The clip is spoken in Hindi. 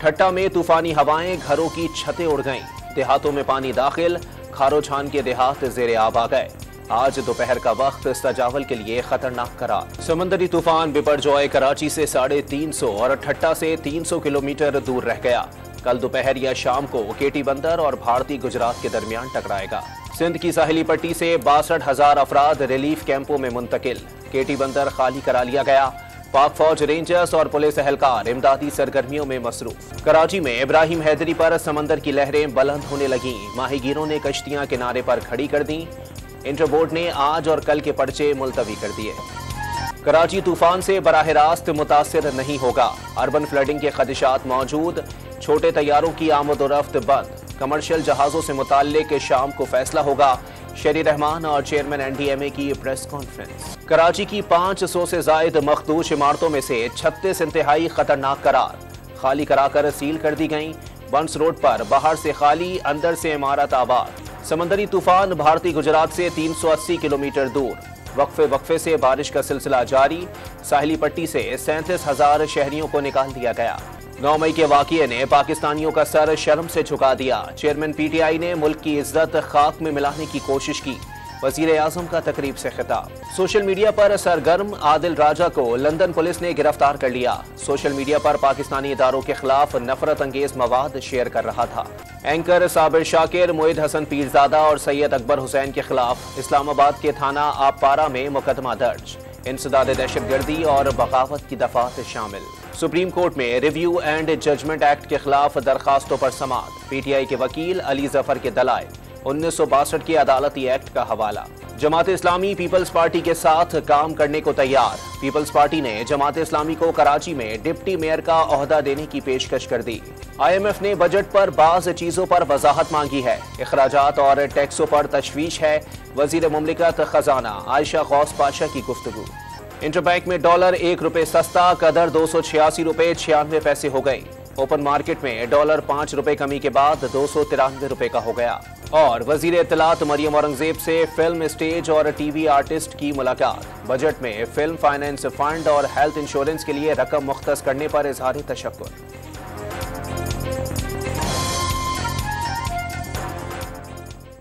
ठट्टा में तूफानी हवाएं, घरों की छतें उड़ गईं। देहातों में पानी दाखिल, खारोछान के देहात ज़ेरे आब आ गए। आज दोपहर का वक्त सजावल के लिए खतरनाक करार। समंदरी तूफान बिपरजॉय कराची से 350 और ठट्टा से 300 किलोमीटर दूर रह गया। कल दोपहर या शाम को केटी बंदर और भारतीय गुजरात के दरमियान टकराएगा। सिंध की साहिली पट्टी से 62,000 अफराद रिलीफ कैंपों में मुंतकिल। केटी बंदर खाली करा लिया गया। पाक फौज, रेंजर्स और पुलिस एहलकार इमदादी सरगर्मियों में मसरूफ। कराची में इब्राहिम हैदरी पर समंदर की लहरें बुलंद होने लगीं। माहीगीरों ने कश्तियां किनारे पर खड़ी कर दी। इंटरबोर्ड ने आज और कल के पर्चे मुलतवी कर दिए। कराची तूफान से बराह रास्त मुतासिर नहीं होगा। अर्बन फ्लडिंग के खदशात मौजूद। छोटे तैयारों की आमद-ओ-रफ्त बंद। कमर्शियल जहाजों से मुताल्लिक शाम को फैसला होगा। शरी रहमान और चेयरमैन NDMA की प्रेस कॉन्फ्रेंस। कराची की 500 से जायद मखदूश इमारतों में से 36 इंतहाई खतरनाक करार खाली कराकर सील कर दी गईं। बंस रोड पर बाहर से खाली, अंदर से इमारत आबाद। समंदरी तूफान भारतीय गुजरात से 380 किलोमीटर दूर। वक्फे से बारिश का सिलसिला जारी। साहिली पट्टी से 37,000 शहरियों को निकाल दिया गया। 9 मई के वाक़ये ने पाकिस्तानियों का सर शर्म से झुका दिया। चेयरमैन PTI ने मुल्क की इज्जत खाक में मिलाने की कोशिश की। वज़ीर आज़म का तकरीब से खिताब। सोशल मीडिया पर सरगर्म आदिल राजा को लंदन पुलिस ने गिरफ्तार कर लिया। सोशल मीडिया पर पाकिस्तानी इदारों के खिलाफ नफरत अंगेज मवाद शेयर कर रहा था। एंकर साबिर शाकिर, मोइद हसन पीरजादा और सैयद अकबर हुसैन के खिलाफ इस्लामाबाद के थाना आबपारा में मुकदमा दर्ज। इंसदाद दहशतगर्दी और बगावत की दफात शामिल। सुप्रीम कोर्ट में रिव्यू एंड जजमेंट एक्ट के खिलाफ दरखास्तों पर समाअत। PTI के वकील अली जफर के दलाइल। 1962 के अदालती एक्ट का हवाला। जमात इस्लामी पीपल्स पार्टी के साथ काम करने को तैयार। पीपल्स पार्टी ने जमात इस्लामी को कराची में डिप्टी मेयर का ओहदा देने की पेशकश कर दी। IMF ने बजट पर बाज़ चीजों पर वजाहत मांगी है। इखराजात और टैक्सों पर तशवीश है। वजीर मुमलिकत खजाना आयशा गौस पाशा की गुफ्तगू। इंटरबैंक में डॉलर ₹1 सस्ता, कदर ₹286.96 हो गई। ओपन मार्केट में डॉलर ₹5 कमी के बाद ₹293 का हो गया। और वजीर इत्तलात मरियम औरंगजेब से फिल्म, स्टेज और TV आर्टिस्ट की मुलाकात। बजट में फिल्म फाइनेंस फंड और हेल्थ इंश्योरेंस के लिए रकम मुख्तस करने पर इजहार तशक्कुर।